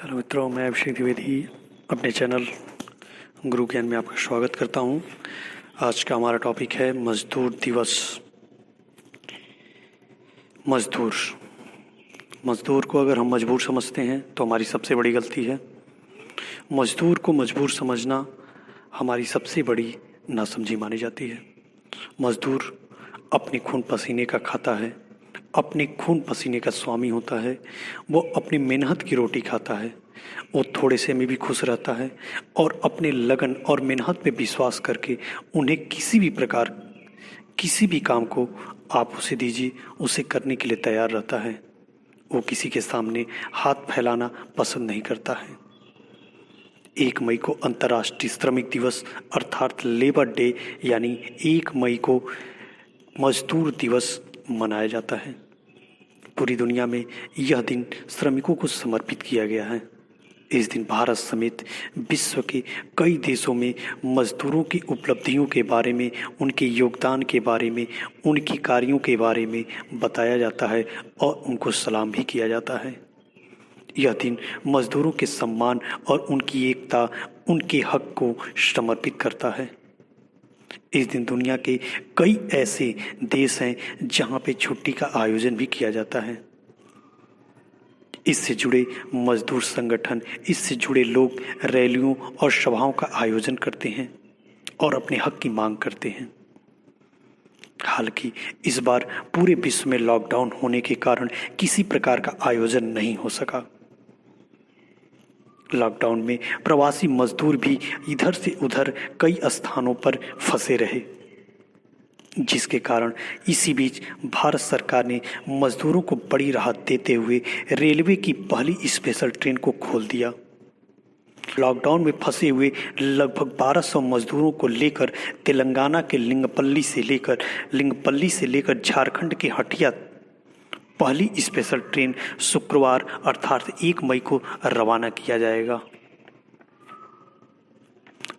Hello मित्रों, मैं अभिषेक द्विवेदी अपने चैनल गुरु ज्ञान में आपका स्वागत करता हूं। आज का हमारा टॉपिक है मजदूर दिवस। मजदूर को अगर हम मजबूर समझते हैं तो हमारी सबसे बड़ी गलती है। मजदूर को मजबूर समझना हमारी सबसे बड़ी नासमझी मानी जाती है। मजदूर अपने खून पसीने का खाता है, अपने खून पसीने का स्वामी होता है। वो अपनी मेहनत की रोटी खाता है। वो थोड़े से में भी खुश रहता है और अपने लगन और मेहनत पे विश्वास करके उन्हें किसी भी काम को आप उसे दीजिए, उसे करने के लिए तैयार रहता है। वो किसी के सामने हाथ फैलाना पसंद नहीं करता है। 1 मई को अंतर्राष्ट्रीय श्रमिक दिवस अर्थात लेबर डे यानी 1 मई को मजदूर दिवस मनाया जाता है। पूरी दुनिया में यह दिन श्रमिकों को समर्पित किया गया है। इस दिन भारत समेत विश्व के कई देशों में मजदूरों की उपलब्धियों के बारे में, उनके योगदान के बारे में, उनके कार्यों के बारे में बताया जाता है और उनको सलाम भी किया जाता है। यह दिन मजदूरों के सम्मान और उनकी एकता, उनके हक को समर्पित करता है। इस दिन दुनिया के कई ऐसे देश हैं जहां पे छुट्टी का आयोजन भी किया जाता है। इससे जुड़े मजदूर संगठन, इससे जुड़े लोग रैलियों और सभाओं का आयोजन करते हैं और अपने हक की मांग करते हैं। हालांकि इस बार पूरे विश्व में लॉकडाउन होने के कारण किसी प्रकार का आयोजन नहीं हो सका। लॉकडाउन में प्रवासी मजदूर भी इधर से उधर कई स्थानों पर फंसे रहे, जिसके कारण इसी बीच भारत सरकार ने मजदूरों को बड़ी राहत देते हुए रेलवे की पहली स्पेशल ट्रेन को खोल दिया। लॉकडाउन में फंसे हुए लगभग 1200 मजदूरों को लेकर तेलंगाना के लिंगपल्ली से लेकर झारखंड के हटिया पहली स्पेशल ट्रेन शुक्रवार अर्थात 1 मई को रवाना किया जाएगा।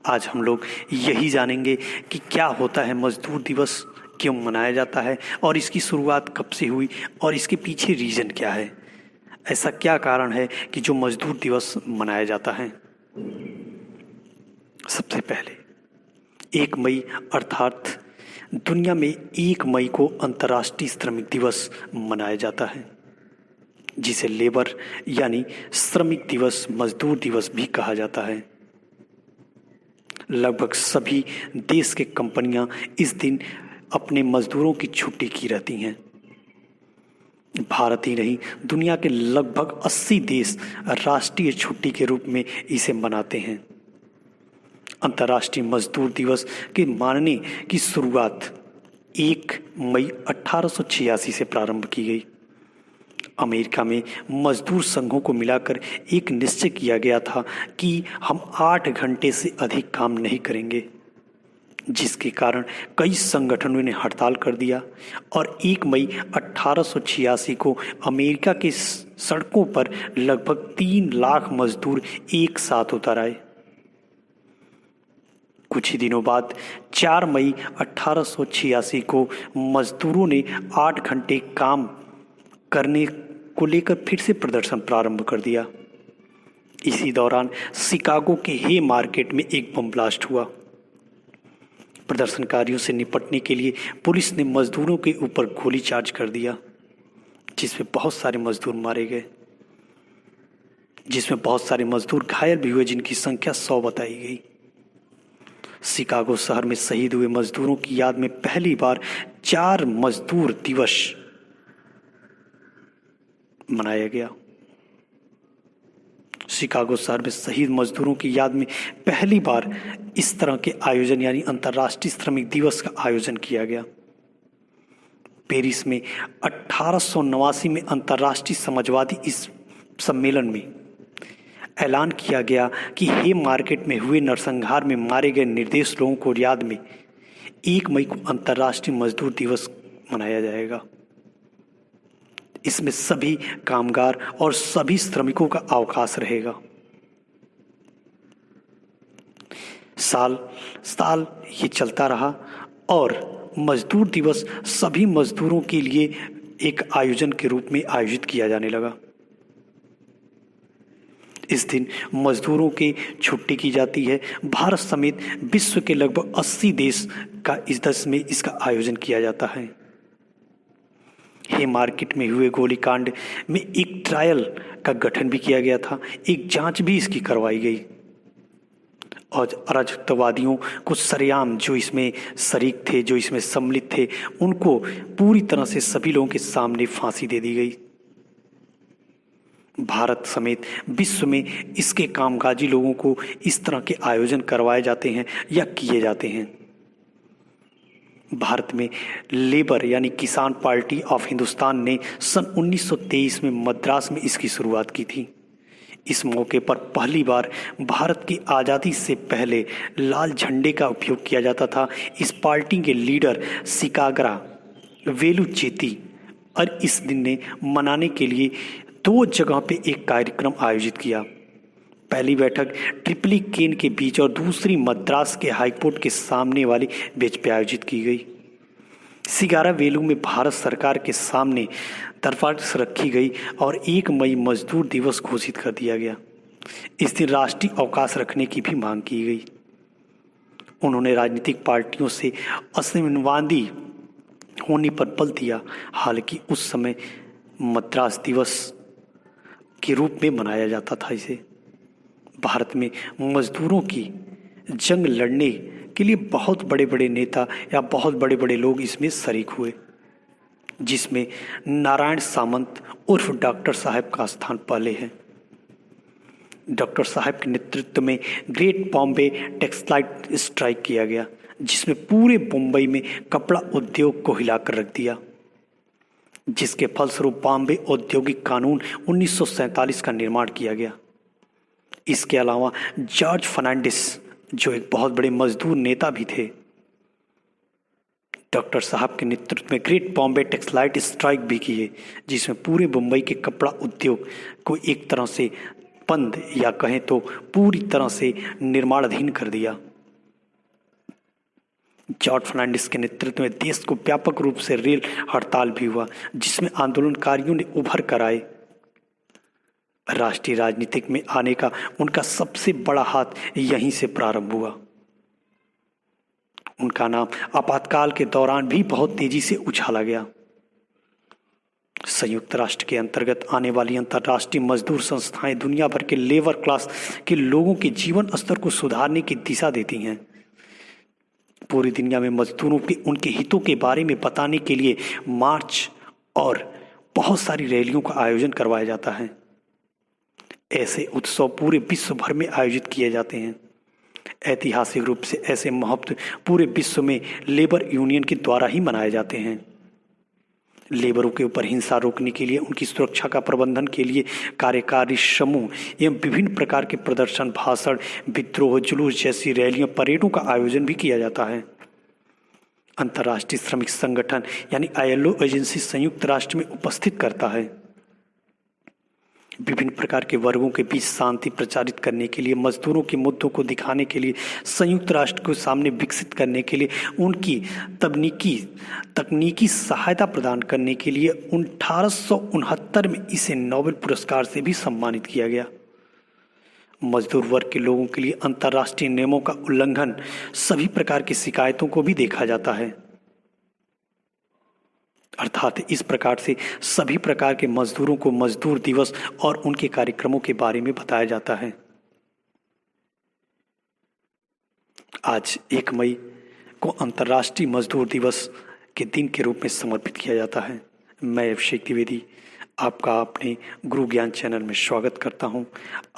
आज हम लोग यही जानेंगे कि क्या होता है मजदूर दिवस, क्यों मनाया जाता है और इसकी शुरुआत कब से हुई और इसके पीछे रीजन क्या है। ऐसा क्या कारण है कि जो मजदूर दिवस मनाया जाता है। सबसे पहले 1 मई अर्थात दुनिया में 1 मई को अंतर्राष्ट्रीय श्रमिक दिवस मनाया जाता है, जिसे लेबर यानी श्रमिक दिवस, मजदूर दिवस भी कहा जाता है। लगभग सभी देश के कंपनियां इस दिन अपने मजदूरों की छुट्टी की रहती हैं। भारत ही नहीं, दुनिया के लगभग 80 देश राष्ट्रीय छुट्टी के रूप में इसे मनाते हैं। अंतर्राष्ट्रीय मजदूर दिवस के मानने की शुरुआत 1 मई 1886 से प्रारंभ की गई। अमेरिका में मजदूर संघों को मिलाकर एक निश्चय किया गया था कि हम 8 घंटे से अधिक काम नहीं करेंगे, जिसके कारण कई संगठनों ने हड़ताल कर दिया और 1 मई 1886 को अमेरिका के सड़कों पर लगभग 3 लाख मजदूर एक साथ उतर आए। कुछ ही दिनों बाद 4 मई 1886 को मजदूरों ने 8 घंटे काम करने को लेकर फिर से प्रदर्शन प्रारंभ कर दिया। इसी दौरान शिकागो के हे मार्केट में एक बम ब्लास्ट हुआ। प्रदर्शनकारियों से निपटने के लिए पुलिस ने मजदूरों के ऊपर गोली चार्ज कर दिया, जिसमें बहुत सारे मजदूर मारे गए, जिसमें बहुत सारे मजदूर घायल भी हुए, जिनकी संख्या 100 बताई गई। शिकागो शहर में शहीद हुए मजदूरों की याद में पहली बार 4 मजदूर दिवस मनाया गया। शिकागो शहर में शहीद मजदूरों की याद में पहली बार इस तरह के आयोजन यानी अंतर्राष्ट्रीय श्रमिक दिवस का आयोजन किया गया। पेरिस में 1889 में अंतर्राष्ट्रीय समाजवादी इस सम्मेलन में ऐलान किया गया कि हे मार्केट में हुए नरसंहार में मारे गए निर्दोष लोगों को याद में 1 मई को अंतर्राष्ट्रीय मजदूर दिवस मनाया जाएगा। इसमें सभी कामगार और सभी श्रमिकों का अवकाश रहेगा। साल साल ये चलता रहा और मजदूर दिवस सभी मजदूरों के लिए एक आयोजन के रूप में आयोजित किया जाने लगा। इस दिन मजदूरों की छुट्टी की जाती है। भारत समेत विश्व के लगभग 80 देश का इस देश में इसका आयोजन किया जाता है। हे मार्केट में हुए गोलीकांड में एक ट्रायल का गठन भी किया गया था, एक जांच भी इसकी करवाई गई और अराजकतावादियों को सरेआम जो इसमें शरीक थे, जो इसमें सम्मिलित थे, उनको पूरी तरह से सभी लोगों के सामने फांसी दे दी गई। भारत समेत विश्व में इसके कामकाजी लोगों को इस तरह के आयोजन करवाए जाते हैं या किए जाते हैं। भारत में लेबर यानी किसान पार्टी ऑफ हिंदुस्तान ने सन 1923 में मद्रास में इसकी शुरुआत की थी। इस मौके पर पहली बार भारत की आज़ादी से पहले लाल झंडे का उपयोग किया जाता था। इस पार्टी के लीडर सिकाग्रा वेलु चेती और इस दिन ने मनाने के लिए 2 जगह पे एक कार्यक्रम आयोजित किया। पहली बैठक ट्रिपली केन के बीच और दूसरी मद्रास के हाईकोर्ट के सामने वाली बेंच पे आयोजित की गई। सिगारा वेलू में भारत सरकार के सामने दरख्वास्त रखी गई और 1 मई मजदूर दिवस घोषित कर दिया गया। इस दिन राष्ट्रीय अवकाश रखने की भी मांग की गई। उन्होंने राजनीतिक पार्टियों से असंवादी होने पर बल दिया। हालांकि उस समय मद्रास दिवस के रूप में मनाया जाता था इसे। भारत में मजदूरों की जंग लड़ने के लिए बहुत बड़े बड़े नेता या बहुत बड़े बड़े लोग इसमें शरीक हुए, जिसमें नारायण सामंत उर्फ डॉक्टर साहब का स्थान पहले है। डॉक्टर साहब के नेतृत्व में ग्रेट बॉम्बे टेक्सटाइल स्ट्राइक किया गया, जिसमें पूरे मुंबई में कपड़ा उद्योग को हिलाकर रख दिया, जिसके फलस्वरूप बॉम्बे औद्योगिक कानून 1947 का निर्माण किया गया। इसके अलावा जॉर्ज फर्नांडिस जो एक बहुत बड़े मजदूर नेता भी थे, डॉक्टर साहब के नेतृत्व में ग्रेट बॉम्बे टेक्सटाइल स्ट्राइक भी किए, जिसमें पूरे मुंबई के कपड़ा उद्योग को एक तरह से बंद या कहें तो पूरी तरह से निर्माणाधीन कर दिया। जॉर्ज फर्नांडिस के नेतृत्व में देश को व्यापक रूप से रेल हड़ताल भी हुआ, जिसमें आंदोलनकारियों ने उभर कर आए। राष्ट्रीय राजनीतिक में आने का उनका सबसे बड़ा हाथ यहीं से प्रारंभ हुआ। उनका नाम आपातकाल के दौरान भी बहुत तेजी से उछाला गया। संयुक्त राष्ट्र के अंतर्गत आने वाली अंतर्राष्ट्रीय मजदूर संस्थाएं दुनिया भर के लेबर क्लास के लोगों के जीवन स्तर को सुधारने की दिशा देती हैं। पूरी दुनिया में मजदूरों के उनके हितों के बारे में बताने के लिए मार्च और बहुत सारी रैलियों का आयोजन करवाया जाता है। ऐसे उत्सव पूरे विश्व भर में आयोजित किए जाते हैं। ऐतिहासिक रूप से ऐसे महत्व पूरे विश्व में लेबर यूनियन के द्वारा ही मनाए जाते हैं। लेबरों के ऊपर हिंसा रोकने के लिए, उनकी सुरक्षा का प्रबंधन के लिए कार्यकारी समूह एवं विभिन्न प्रकार के प्रदर्शन, भाषण, विद्रोह, जुलूस जैसी रैलियों, परेडों का आयोजन भी किया जाता है। अंतर्राष्ट्रीय श्रमिक संगठन यानी ILO एजेंसी संयुक्त राष्ट्र में उपस्थित करता है। विभिन्न प्रकार के वर्गों के बीच शांति प्रचारित करने के लिए, मजदूरों के मुद्दों को दिखाने के लिए, संयुक्त राष्ट्र के सामने विकसित करने के लिए, उनकी तकनीकी सहायता प्रदान करने के लिए 1869 में इसे नोबेल पुरस्कार से भी सम्मानित किया गया। मजदूर वर्ग के लोगों के लिए अंतर्राष्ट्रीय नियमों का उल्लंघन, सभी प्रकार की शिकायतों को भी देखा जाता है। अर्थात इस प्रकार से सभी प्रकार के मजदूरों को मजदूर दिवस और उनके कार्यक्रमों के बारे में बताया जाता है। आज 1 मई को अंतर्राष्ट्रीय मजदूर दिवस के दिन के रूप में समर्पित किया जाता है। मैं अभिषेक द्विवेदी आपका अपने गुरु ज्ञान चैनल में स्वागत करता हूं।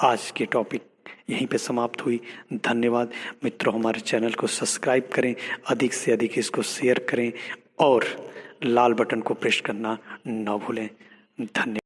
आज के टॉपिक यहीं पे समाप्त हुई। धन्यवाद मित्रों, हमारे चैनल को सब्सक्राइब करें, अधिक से अधिक इसको शेयर करें और लाल बटन को प्रेस करना न भूलें। धन्यवाद।